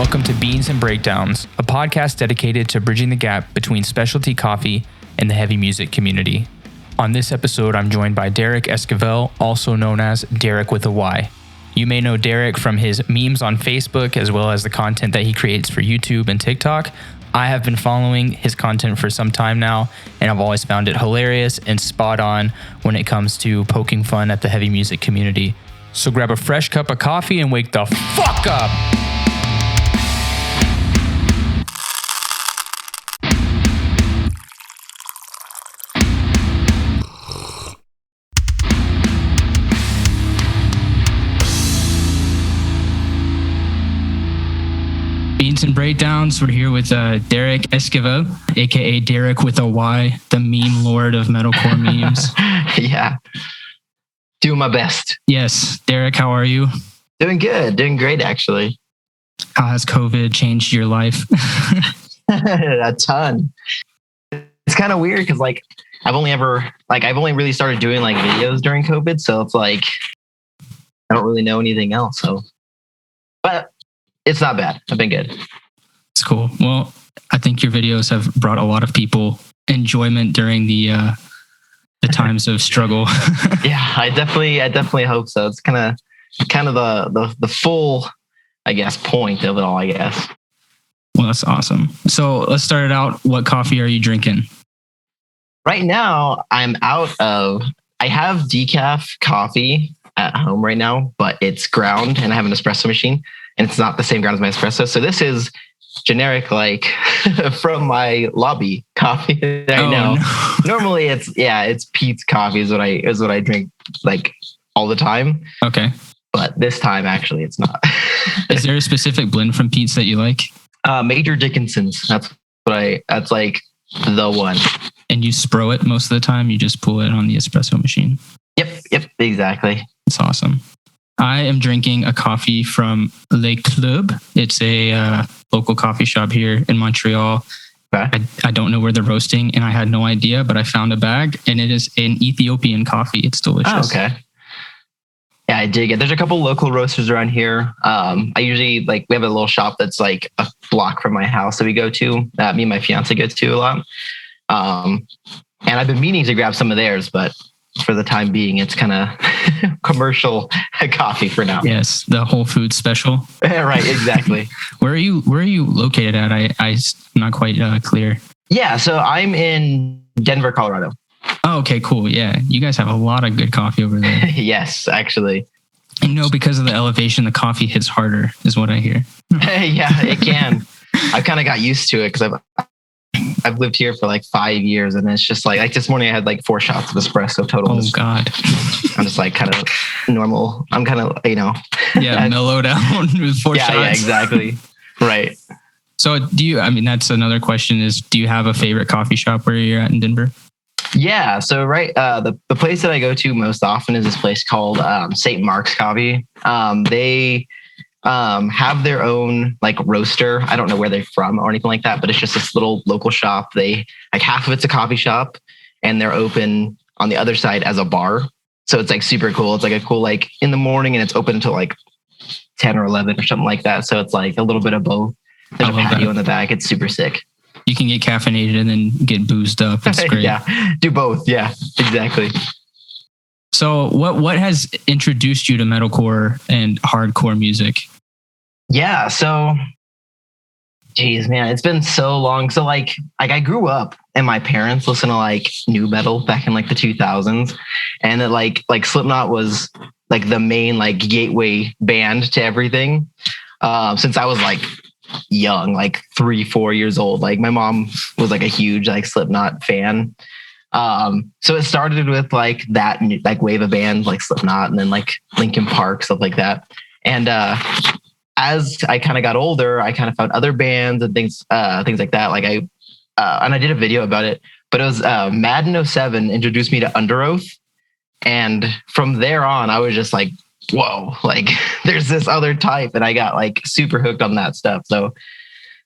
Welcome to Beans and Breakdowns, a podcast dedicated to bridging the gap between specialty coffee and the heavy music community. On this episode, I'm joined by Derryk Esquivel, also known as DerrykwithaY. You may know Derryk from his memes on Facebook, as well as the content that he creates for YouTube and TikTok. I have been following his content for some time now, and I've always found it hilarious and spot on when it comes to poking fun at the heavy music community. So grab a fresh cup of coffee and wake the fuck up! Beans and Breakdowns. We're here with Derryk Esquivel, aka DerrykwithaY, the meme lord of metalcore memes. Yeah. Doing my best. Yes. Derryk, how are you? Doing good. Doing great, actually. How has COVID changed your life? A ton. It's kind of weird because I've only really started doing videos during COVID. So it's I don't really know anything else. So, but it's not bad. I've been good. It's cool. Well, I think your videos have brought a lot of people enjoyment during the times of struggle. Yeah, I definitely hope so. It's kind of the full, I guess, point of it all, I guess. Well, that's awesome. So let's start it out. What coffee are you drinking? Right now, I have decaf coffee at home right now, but it's ground and I have an espresso machine and it's not the same ground as my espresso. So this is generic, from my lobby coffee that I know. No. Normally it's Pete's coffee is what I drink all the time. Okay. But this time actually it's not. Is there a specific blend from Pete's that you like? Major Dickinson's. That's the one. And you spro it most of the time? You just pull it on the espresso machine? Yep, exactly. That's awesome. I am drinking a coffee from Le Club. It's a local coffee shop here in Montreal. Okay. I don't know where they're roasting, and I had no idea, but I found a bag, and it is an Ethiopian coffee. It's delicious. Oh, okay. Yeah, I dig it. There's a couple local roasters around here. I usually we have a little shop that's a block from my house that we go to. Me and my fiance go to a lot. And I've been meaning to grab some of theirs, but for the time being, it's kind of commercial coffee for now. Yes, the Whole Foods special. Right, exactly. Where are you located at? I'm not quite clear. Yeah, so I'm in Denver, Colorado. Oh, okay, cool. Yeah, you guys have a lot of good coffee over there. Yes, actually. Because of the elevation, the coffee hits harder, is what I hear. Yeah, it can. I've kind of got used to it because I've lived here for 5 years, and it's just this morning I had 4 shots of espresso total. Oh God. I'm just kind of normal. I'm kind of, Yeah, mellowed out with 4 shots. Yeah, exactly. Right. So that's another question is, do you have a favorite coffee shop where you're at in Denver? Yeah. So, right. The place that I go to most often is this place called St. Mark's Coffee. They have their own roaster. I don't know where they're from or anything like that, but it's just this little local shop. They half of it's a coffee shop and they're open on the other side as a bar. So it's super cool. It's a cool, in the morning and it's open until 10 or 11 or something like that. So it's a little bit of both. There's a patio in the back. It's super sick. You can get caffeinated and then get boozed up. It's great. Yeah, do both. Yeah, exactly. So what has introduced you to metalcore and hardcore music? Yeah, so geez, man, it's been so long. So I grew up and my parents listened to new metal back in the 2000s, and that Slipknot was the main gateway band to everything. Since I was young, 3-4 years old. My mom was a huge Slipknot fan. So it started with that wave of bands like Slipknot and then Linkin Park, stuff like that. And as I kind of got older, I kind of found other bands and things like that. And I did a video about it, but it was Madden 07 introduced me to Under Oath. And from there on, I was just whoa, there's this other type. And I got super hooked on that stuff. So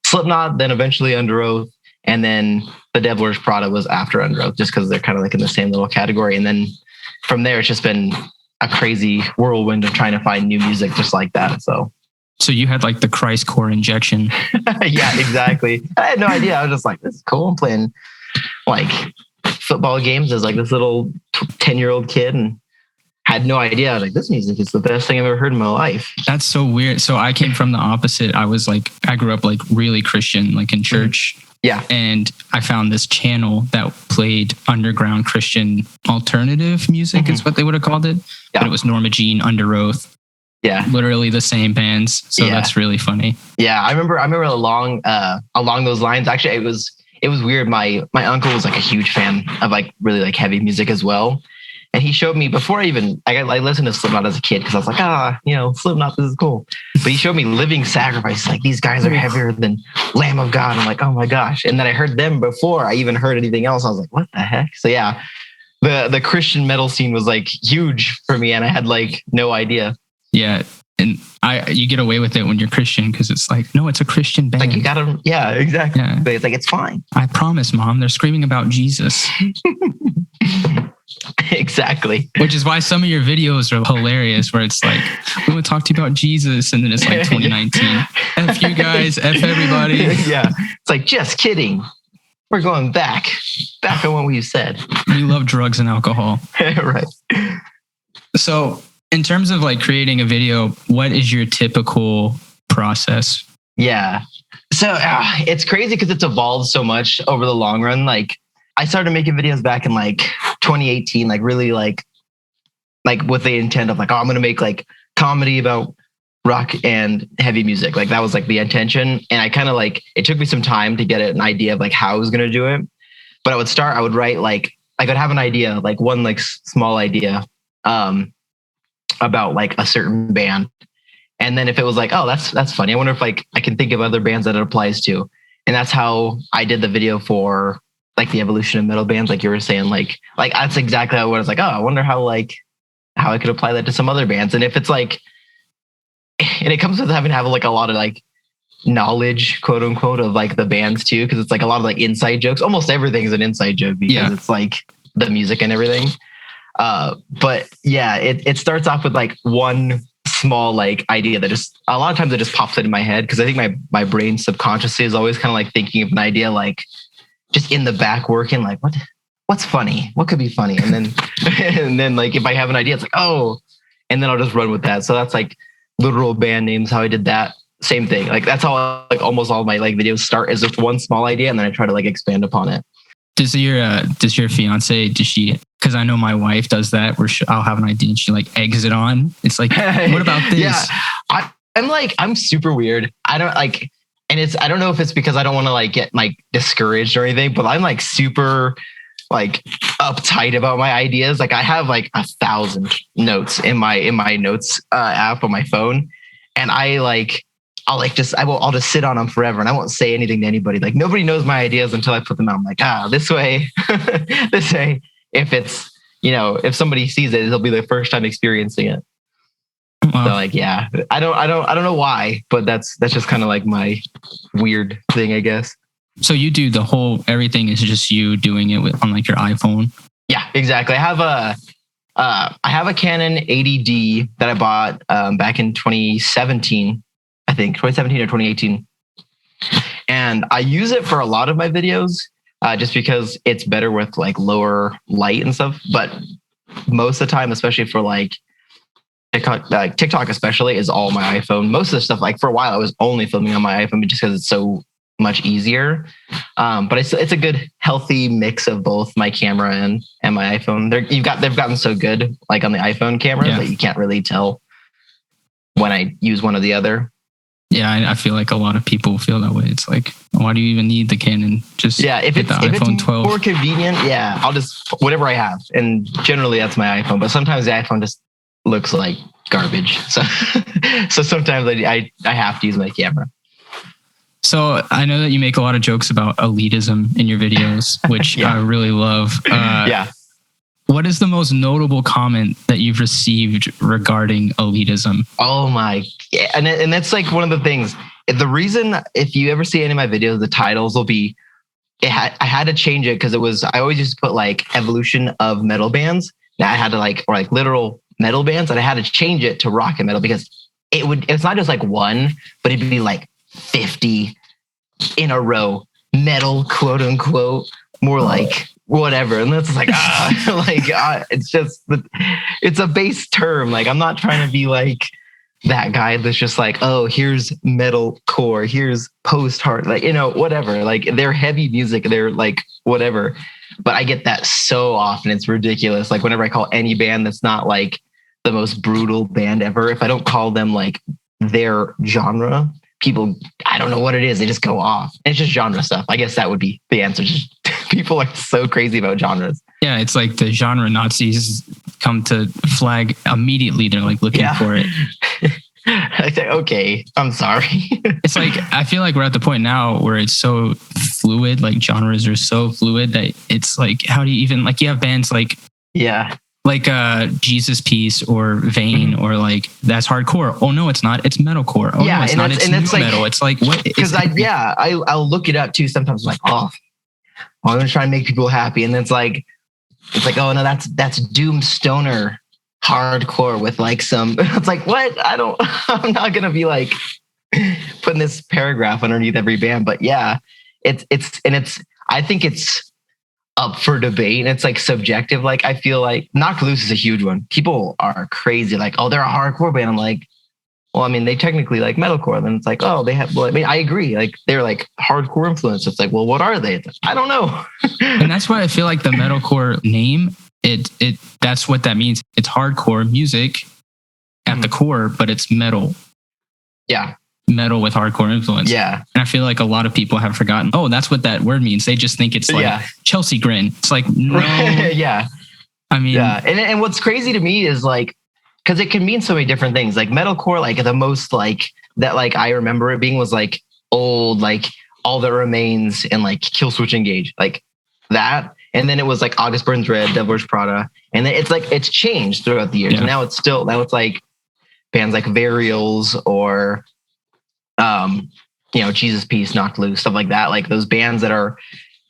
Slipknot, then eventually Under Oath. And then The Devil Wears Prada was after Under Oath, just because they're kind of in the same little category. And then from there, it's just been a crazy whirlwind of trying to find new music just like that. So So you had like the Christ core injection. Yeah, exactly. I had no idea. I was just like, this is cool. I'm playing like football games as like this little 10-year-old kid and had no idea. I was like, this music is the best thing I've ever heard in my life. That's so weird. So I came from the opposite. I grew up like really Christian, like in church. Yeah. And I found this channel that played underground Christian alternative music is what they would have called it. Yeah. But it was Norma Jean, Under Oath. Yeah. Literally the same bands. So that's really funny. Yeah. I remember along those lines, actually, it was weird. My uncle was like a huge fan of like really like heavy music as well. And he showed me before I listened to Slipknot as a kid because I was like, Slipknot, this is cool. But he showed me Living Sacrifice. Like, these guys are heavier than Lamb of God. I'm like, oh my gosh. And then I heard them before I even heard anything else. I was like, what the heck? So yeah, the Christian metal scene was like huge for me. And I had like no idea. Yeah. And you get away with it when you're Christian because it's like, no, it's a Christian band. Like you gotta, yeah, exactly. Yeah. But it's like, it's fine. I promise, Mom. They're screaming about Jesus. Exactly. Which is why some of your videos are hilarious, where it's like, we want to talk to you about Jesus. And then it's like 2019. F you guys, F everybody. Yeah. It's like, just kidding. We're going back on what we've said. We love drugs and alcohol. Right. So in terms of like creating a video, what is your typical process? Yeah. So it's crazy because it's evolved so much over the long run. Like, I started making videos back in like 2018, like really like with the intent of like, oh, I'm going to make like comedy about rock and heavy music. Like that was like the intention. And I kind of like, it took me some time to get an idea of like how I was going to do it. But I would write like, I could have an idea, like one like small idea about like a certain band. And then if it was like, oh, that's funny. I wonder if like I can think of other bands that it applies to. And that's how I did the video for like the evolution of metal bands, like you were saying, like that's exactly how it was. Like, oh, I wonder how I could apply that to some other bands. And if it's like, and it comes with having to have like a lot of like knowledge, quote unquote, of like the bands too, because it's like a lot of like inside jokes. Almost everything's an inside joke because it's like the music and everything. But yeah, it starts off with like one small like idea that just a lot of times it just pops into my head because I think my brain subconsciously is always kind of like thinking of an idea like just in the back working like what's funny, what could be funny, and then like if I have an idea it's like, oh, and then I'll just run with that. So that's like literal band names, how I did that. Same thing, like that's how like almost all my like videos start, is just one small idea and then I try to like expand upon it. Does your fiance, because I know my wife does that where I'll have an idea and she like eggs it on. It's like, what about this? Yeah, I'm super weird. I don't like. And I don't know if it's because I don't want to like get like discouraged or anything, but I'm like super like uptight about my ideas. Like I have like 1,000 notes in my notes app on my phone. And I'll just sit on them forever and I won't say anything to anybody. Like nobody knows my ideas until I put them out. I'm like, this way, if if somebody sees it, it'll be their first time experiencing it. Wow. So like, yeah, I don't know why, but that's just kind of like my weird thing, I guess. So you do everything is just you doing it on like your iPhone. Yeah, exactly. I have a Canon 80D that I bought back in 2017, I think 2017 or 2018. And I use it for a lot of my videos just because it's better with like lower light and stuff. But most of the time, especially for like TikTok especially, is all my iPhone. Most of the stuff, like for a while, I was only filming on my iPhone just because it's so much easier. But it's a good, healthy mix of both my camera and my iPhone. They've gotten so good, like on the iPhone camera, that you can't really tell when I use one or the other. Yeah, I feel like a lot of people feel that way. It's like, why do you even need the Canon? Just if it's iPhone 12. More convenient, I'll just whatever I have, and generally that's my iPhone. But sometimes the iPhone just looks like garbage. So sometimes I have to use my camera. So I know that you make a lot of jokes about elitism in your videos, which I really love. What is the most notable comment that you've received regarding elitism? Oh my, and that's like one of the things. The reason, if you ever see any of my videos, the titles will be, I had to change it because I always used to put like evolution of metal bands. Now I had to or literal metal bands, and I had to change it to rock and metal because it's not just like one, but it'd be like 50 in a row, metal, quote unquote, more like whatever. And that's like, it's a base term. Like, I'm not trying to be like that guy that's just like, oh, here's metal core, here's post hard, like, whatever. Like, they're heavy music, they're like whatever. But I get that so often, it's ridiculous. Like, whenever I call any band that's not like the most brutal band ever, if I don't call them like their genre, people, I don't know what it is, they just go off. And it's just genre stuff. I guess that would be the answer. Just people are so crazy about genres. Yeah, it's like the genre Nazis come to flag immediately. They're like looking for it. I say, okay, I'm sorry. It's like, I feel like we're at the point now where it's so fluid, like genres are so fluid that it's like, how do you even, like, you have bands like, Jesus Piece or Vane, or like, that's hardcore. Oh no, it's not. It's metalcore. Oh no, it's not. It's new metal. It's like, what? Because I'll look it up too. Sometimes I'm like, I'm gonna try and make people happy, and it's like, oh no, that's doom stoner hardcore with like some. It's like, what? I'm not gonna be like putting this paragraph underneath every band, but yeah, it's I think it's up for debate, and it's like subjective. Like, I feel like Knocked Loose is a huge one. People are crazy, like, oh, they're a hardcore band. I'm like, well, I mean, they technically like metalcore. Then it's like, oh, they have, well, I mean, I agree, like, they're like hardcore influence. It's like, well, what are they? I don't know. And that's why I feel like the metalcore name, that's what that means. It's hardcore music at the core, but it's metal. Yeah. Metal with hardcore influence. Yeah. And I feel like a lot of people have forgotten, oh, that's what that word means. They just think it's like Chelsea grin. It's like, no. Yeah. I mean, yeah. And what's crazy to me is like, because it can mean so many different things. Like, metalcore, like the most like that, like I remember it being, was like old, like All That Remains and like Kill Switch Engage, like that. And then it was like August Burns Red, Devil Wears Prada. And then it's like, it's changed throughout the years. Yeah. And now it's like bands like Varials or Jesus Piece, Knocked Loose, stuff like that. Like those bands that are,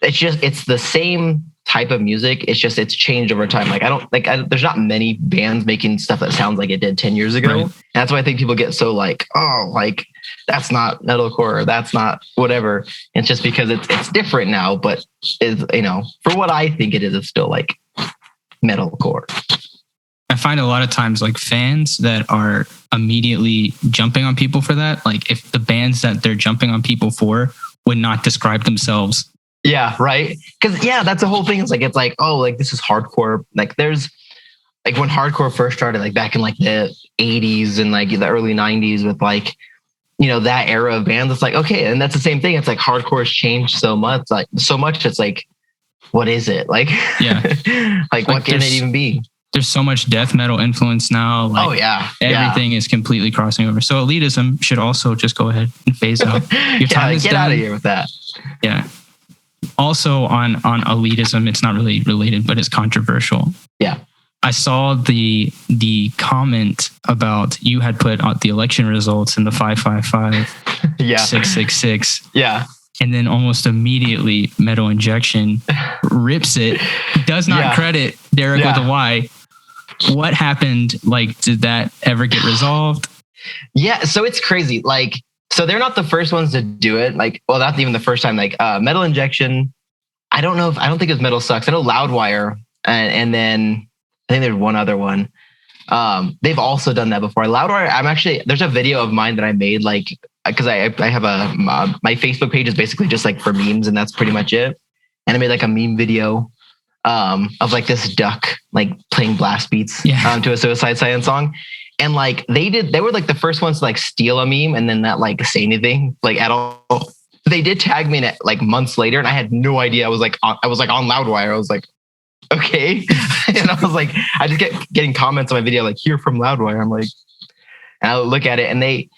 it's the same type of music. It's changed over time. Like, there's not many bands making stuff that sounds like it did 10 years ago. Right. And that's why I think people get so like, oh, like that's not metalcore, or that's not whatever. It's just because it's different now, but is, for what I think it is, it's still like metalcore. I find a lot of times like fans that are immediately jumping on people for that, like if the bands that they're jumping on people for would not describe themselves. Yeah, right. Because that's the whole thing. It's like, oh, like this is hardcore. Like there's like when hardcore first started, like back in like the 80s and like the early 90s with like, that era of bands. It's like, okay, and that's the same thing. It's like hardcore has changed so much. It's like, what is it? Like, like what can it even be? There's so much death metal influence now. Like, everything is completely crossing over. So elitism should also just go ahead and phase out. Your time is get done. Out of here with that. Yeah. Also on elitism, it's not really related, but it's controversial. Yeah. I saw the comment about you had put out the election results in the 555 666. Yeah. And then almost immediately Metal Injection rips it, does not credit Derryk with a Y. What happened? Like, did that ever get resolved? Yeah, so it's crazy. Like, so they're not the first ones to do it. Like, well, not even the first time. Like, Metal Injection. I don't think it was Metal Sucks. I know Loudwire, and then I think there's one other one. They've also done that before. Loudwire. There's a video of mine that I made, like, because I have my Facebook page is basically just like for memes, and that's pretty much it. And I made like a meme video of like this duck like playing blast beats to a Suicide Silence song. And like they were like the first ones to like steal a meme and then not like say anything like at all. They did tag me in it like months later, and I had no idea. I was like on Loudwire. I was like, okay. And I was like, I just get getting comments on my video like, here from Loudwire. I'm like, and I look at it, and they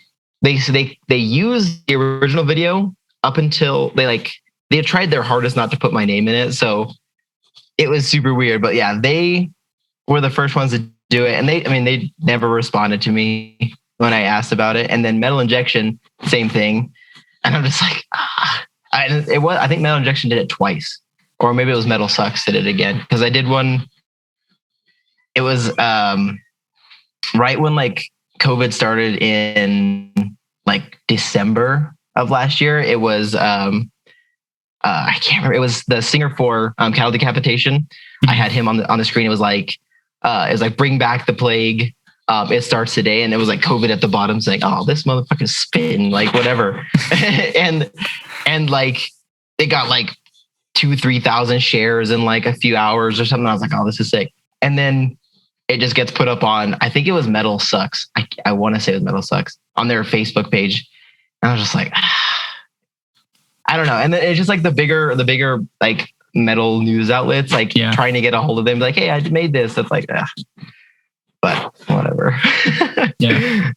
used the original video up until they had tried their hardest not to put my name in it. So it was super weird, but yeah, they were the first ones to do it. And they never responded to me when I asked about it. And then Metal Injection, same thing. And I'm just like, I think Metal Injection did it twice, or maybe it was Metal Sucks did it again. Cause I did one, it was right when like COVID started in like December of last year. It was I can't remember. It was the singer for Cattle Decapitation. Mm-hmm. I had him on the screen. It was like bring back the plague. It starts today, and it was like COVID at the bottom saying, "Oh, this motherfucker's spitting," like whatever, and like it got like 2,000-3,000 shares in like a few hours or something. I was like, "Oh, this is sick," and then it just gets put up on. I think it was Metal Sucks. I want to say it was Metal Sucks on their Facebook page, and I was just like, I don't know. And then it's just like the bigger like metal news outlets like trying to get a hold of them, like, "Hey, I made this." That's like, but whatever. Yeah.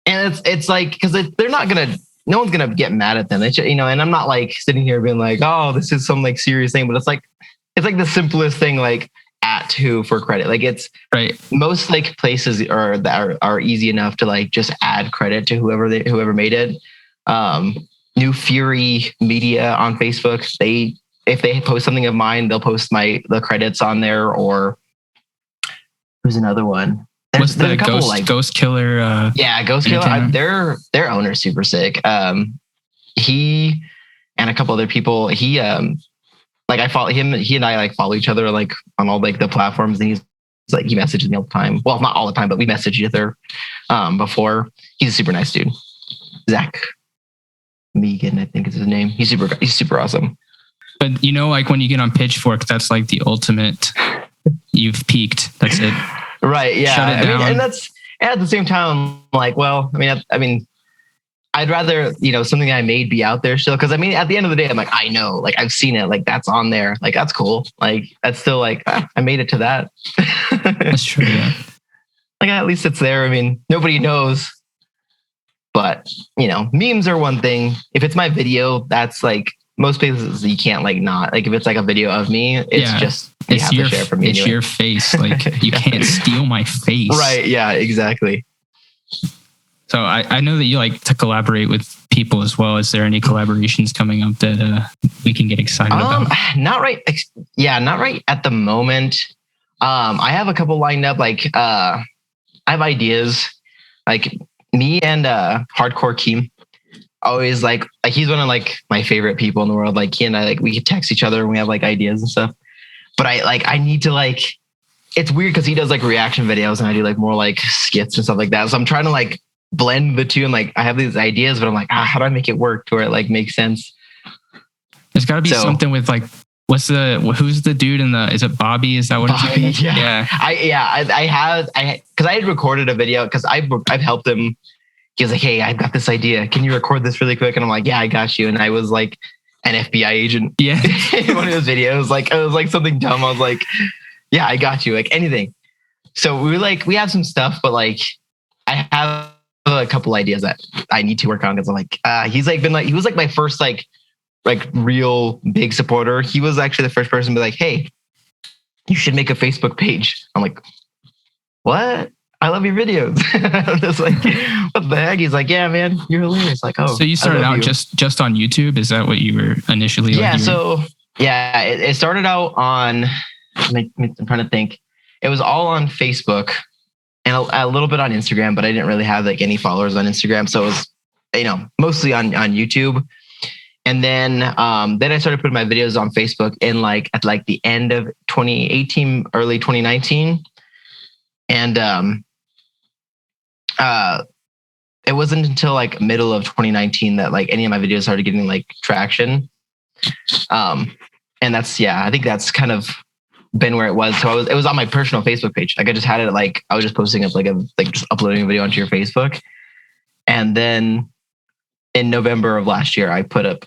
And it's like, because they're not gonna, no one's gonna get mad at them. They should, and I'm not like sitting here being like, "Oh, this is some like serious thing," but it's like the simplest thing, like at who for credit. Like it's right. Most like places are easy enough to like just add credit to whoever made it. New Fury Media on Facebook, if they post something of mine, they'll post the credits on there. Or who's another one? What's the Ghost Killer? Ghost Killer. Their owner's super sick. He and a couple other people. He like I follow him. He and I like follow each other like on all like the platforms, and he's like he messages me all the time. Well, not all the time, but we message each other before. He's a super nice dude. Zach Megan, I think is his name. He's super awesome. But like when you get on Pitchfork, that's like the ultimate. You've peaked. That's it. Right. Yeah. Shut it down. And that's at the same time, like, well, I mean, I'd rather something I made be out there still, because at the end of the day, I'm like, I know, like I've seen it, like that's on there, like that's cool, like that's still like I made it to that. That's true. Yeah. Like at least it's there. Nobody knows. But, memes are one thing. If it's my video, that's like most places you can't like not. Like if it's like a video of me, it's just you have to share from me. It's anyway. Your face. Like you can't steal my face. Right. Yeah, exactly. So I know that you like to collaborate with people as well. Is there any collaborations coming up that we can get excited about? Not right. Yeah, not right at the moment. I have a couple lined up. Like I have ideas. Like me and Hardcore Keem, always like he's one of like my favorite people in the world. Like he and I, like we could text each other and we have like ideas and stuff. But I need to like, it's weird because he does like reaction videos and I do like more like skits and stuff like that. So I'm trying to like blend the two, and like I have these ideas, but I'm like, how do I make it work to where it like makes sense? There's got to be something with like, who's the dude is it Bobby? Is that what Bobby, it's called? Yeah. Because I had recorded a video because I've helped him. He was like, "Hey, I've got this idea. Can you record this really quick?" And I'm like, "Yeah, I got you." And I was like an FBI agent. Yeah. In one of those videos, like it was like something dumb. I was like, "Yeah, I got you." Like anything. So we have some stuff, but like I have a couple ideas that I need to work on, because I'm like, he was like my first like real big supporter. He was actually the first person to be like, "Hey, you should make a Facebook page." I'm like, "What? I love your videos." I'm just like, what the heck? He's like, "Yeah, man, you're hilarious." Like, oh. So you started out just on YouTube? Is that what you were initially? Yeah. It started out on. I'm trying to think. It was all on Facebook and a little bit on Instagram, but I didn't really have like any followers on Instagram, so it was mostly on YouTube. And then I started putting my videos on Facebook in like at like the end of 2018, early 2019. And it wasn't until like middle of 2019 that like any of my videos started getting like traction. And that's, I think that's kind of been where it was. So it was on my personal Facebook page. Like I just had it like, I was just posting up just uploading a video onto your Facebook. And then in November of last year, I put up,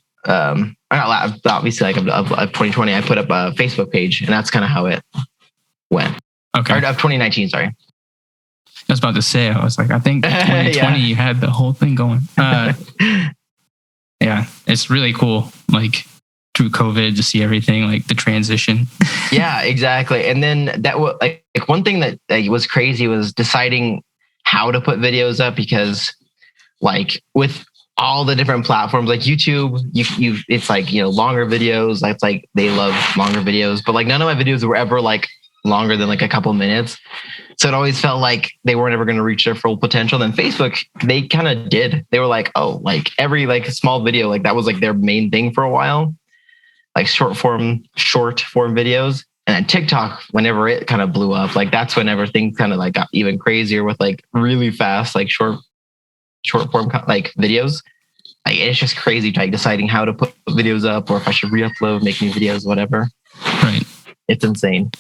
obviously like of 2020, I put up a Facebook page, and that's kind of how it went. Okay. Or of 2019, sorry. I was about to say, I was like, I think 2020 you had the whole thing going. Yeah, it's really cool. Like through COVID to see everything, like the transition. Yeah, exactly. And then that was like one thing that was crazy was deciding how to put videos up, because like with all the different platforms like YouTube, it's like, longer videos. It's like they love longer videos, but like none of my videos were ever like longer than like a couple minutes. So it always felt like they weren't ever going to reach their full potential. Then Facebook, they kind of did. They were like, oh, like every like small video, like that was like their main thing for a while, like short form videos. And then TikTok, whenever it kind of blew up, like that's whenever things kind of like got even crazier with like really fast, like short form like videos. Like it's just crazy, like deciding how to put videos up or if I should re-upload, make new videos, whatever. Right. It's insane.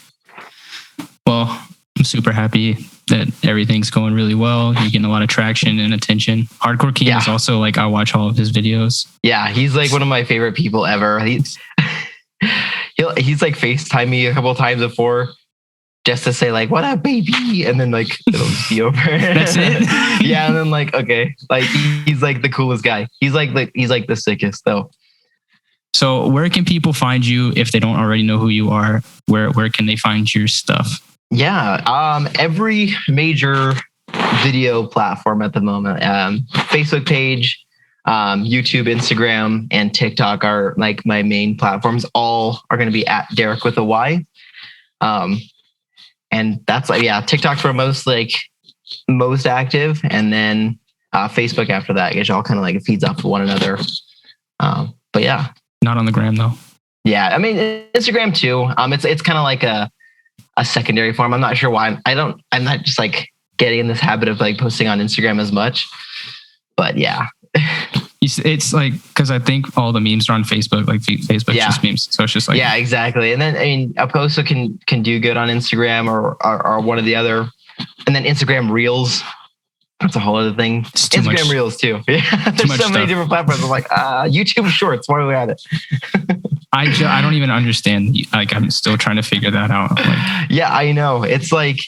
Well, I'm super happy that everything's going really well. You're getting a lot of traction and attention. Hardcore King is also like, I watch all of his videos. Yeah, he's like one of my favorite people ever. He's like FaceTime me a couple of times before just to say like, what up, baby? And then like, it'll be over. That's it? Yeah. And then like, okay. Like he's like the coolest guy. He's like the sickest though. So where can people find you if they don't already know who you are? Where can they find your stuff? Yeah. Every major video platform at the moment, Facebook page, YouTube, Instagram, and TikTok are like my main platforms. All are going to be at DerrykwithaY. And that's like, yeah, TikTok's where most active. And then Facebook after that, because all kind of like feeds off of one another. But yeah. Not on the gram though. Yeah. I mean, Instagram too. It's kind of like a secondary form. I'm not sure why. I'm not just like getting in this habit of like posting on Instagram as much, but yeah. It's like, because I think all the memes are on Facebook, like Facebook just memes. So it's just like, yeah, exactly. And then, I mean, a post can do good on Instagram or one of the other, and then Instagram Reels. That's a whole other thing. Instagram Reels too. Yeah, there's so many different platforms. I'm like, YouTube Shorts. Why are we at it? I don't even understand. Like, I'm still trying to figure that out. Like, yeah, I know. It's like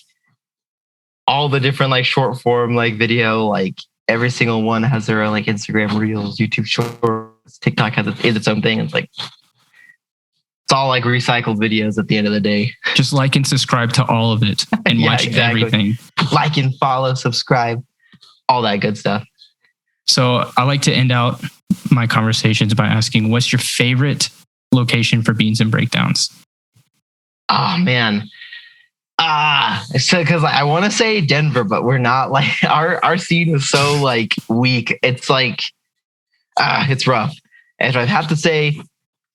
all the different like short form like video. Like every single one has their own like Instagram Reels, YouTube Shorts, TikTok has its own thing. It's like it's all like recycled videos at the end of the day. Just like and subscribe to all of it and watch everything. Like and follow, subscribe. All that good stuff. So I like to end out my conversations by asking, what's your favorite location for beans and breakdowns? Oh man. So because I want to say Denver, but we're not. Like our scene is so like weak. It's like it's rough. And if I have to say,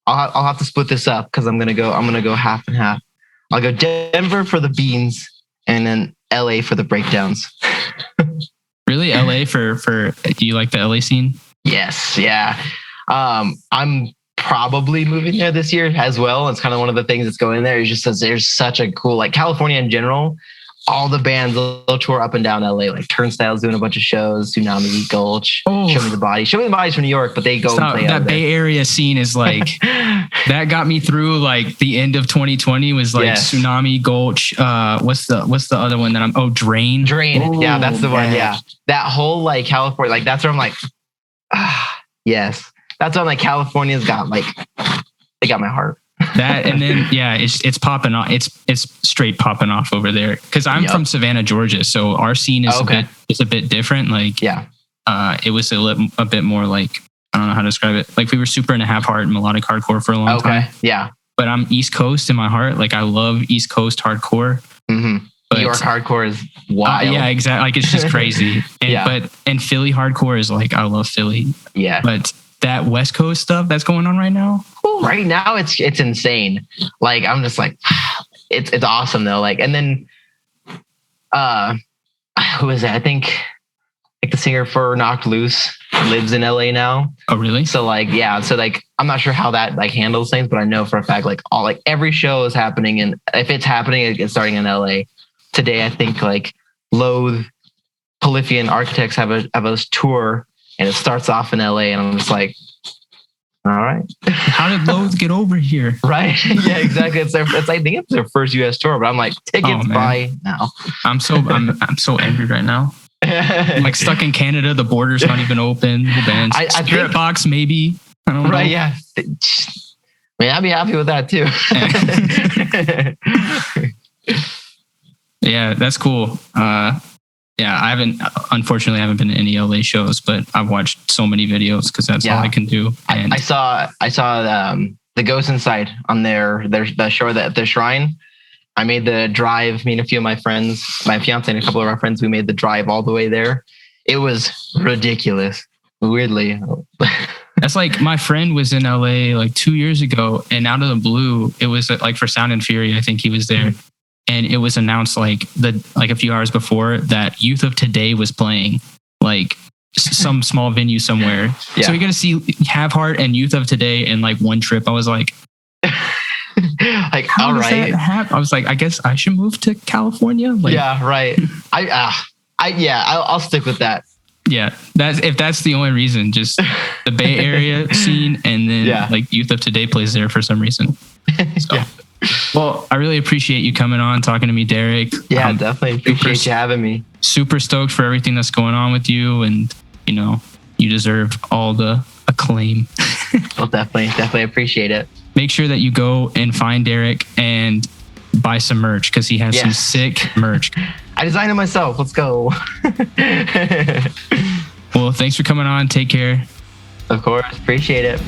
I'll have to split this up because I'm gonna go half and half. I'll go Denver for the beans and then LA for the breakdowns. Really? LA for do you like the LA scene? Yes. Yeah. I'm probably moving there this year as well. It's kind of one of the things that's going there. Is just that there's such a cool, like California in general, all the bands they'll tour up and down LA, like Turnstile's doing a bunch of shows, Tsunami, Gulch, Show Me the Body. Show Me the Body's from New York, but they go and play that Bay Area scene is like, that got me through like the end of 2020 was like Tsunami, Gulch. What's the other one that Drain? Drain. Yeah, that's the one. Yeah. That whole like California, like that's where I'm like, yes. That's when like California's got like, they got my heart. That and then it's popping off. It's straight popping off over there because I'm from Savannah, Georgia, so our scene is a bit different. Like it was a bit more like, I don't know how to describe it. Like we were super into half-heart melodic hardcore for a long time. Yeah, but I'm East Coast in my heart. Like I love East Coast hardcore. Mm-hmm. New York hardcore is wild. Yeah, exactly. Like it's just crazy. And Philly hardcore is like, I love Philly. Yeah, but that West Coast stuff that's going on right now. Right now, it's insane. Like I'm just like, it's awesome though. Like, and then, who is that? I think like the singer for Knocked Loose lives in LA now. Oh, really? So like, yeah. So like, I'm not sure how that like handles things, but I know for a fact like every show is happening, and if it's happening, it's starting in LA. Today, I think like Loathe, Polyphian Architects have a tour, and it starts off in LA, and I'm just like, all right. How did Loathe get over here? Right. Yeah, exactly. I think it's their first US tour, but I'm like, tickets buy now. I'm so angry right now. I'm like stuck in Canada. The border's not even open. The bands. Spirit Box, maybe. I don't know. Right. Yeah. I mean, I'd be happy with that too. Yeah, that's cool. Yeah, I haven't been to any LA shows, but I've watched so many videos because that's all I can do. And I saw the Ghost Inside on the show at the Shrine, I made the drive. Me and a few of my friends, my fiance and a couple of our friends, we made the drive all the way there. It was ridiculous. Weirdly. That's like my friend was in LA like 2 years ago, and out of the blue, it was like for Sound and Fury. I think he was there, and it was announced like a few hours before that Youth of Today was playing like some small venue somewhere. Yeah. So you're gonna see Have Heart and Youth of Today in like one trip. I was like, like, how all does right. that happen? I was like, I guess I should move to California. Like, yeah, right. I'll stick with that. Yeah, that's the only reason. Just the Bay Area scene, and then like Youth of Today plays there for some reason. So, well, I really appreciate you coming on, talking to me, Derryk. Yeah, definitely appreciate you having me. Super stoked for everything that's going on with you, and you deserve all the acclaim. Well, definitely appreciate it. Make sure that you go and find Derryk and buy some merch because he has some sick merch. I designed it myself. Let's go. Well, thanks for coming on. Take care. Of course. Appreciate it.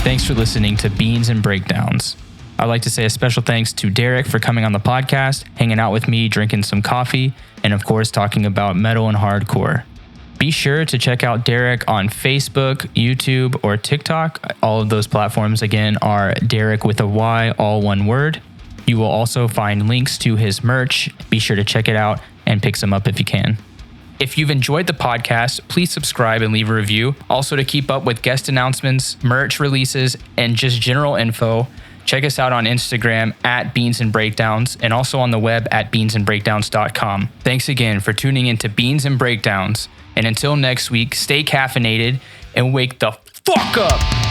Thanks for listening to Beans and Breakdowns. I'd like to say a special thanks to Derryk for coming on the podcast, hanging out with me, drinking some coffee, and of course, talking about metal and hardcore. Be sure to check out Derryk on Facebook, YouTube, or TikTok. All of those platforms, again, are DerrykwithaY, all one word. You will also find links to his merch. Be sure to check it out and pick some up if you can. If you've enjoyed the podcast, please subscribe and leave a review. Also, to keep up with guest announcements, merch releases, and just general info, check us out on Instagram at Beans and Breakdowns, and also on the web at beansandbreakdowns.com. Thanks again for tuning into Beans and Breakdowns. And until next week, stay caffeinated and wake the fuck up.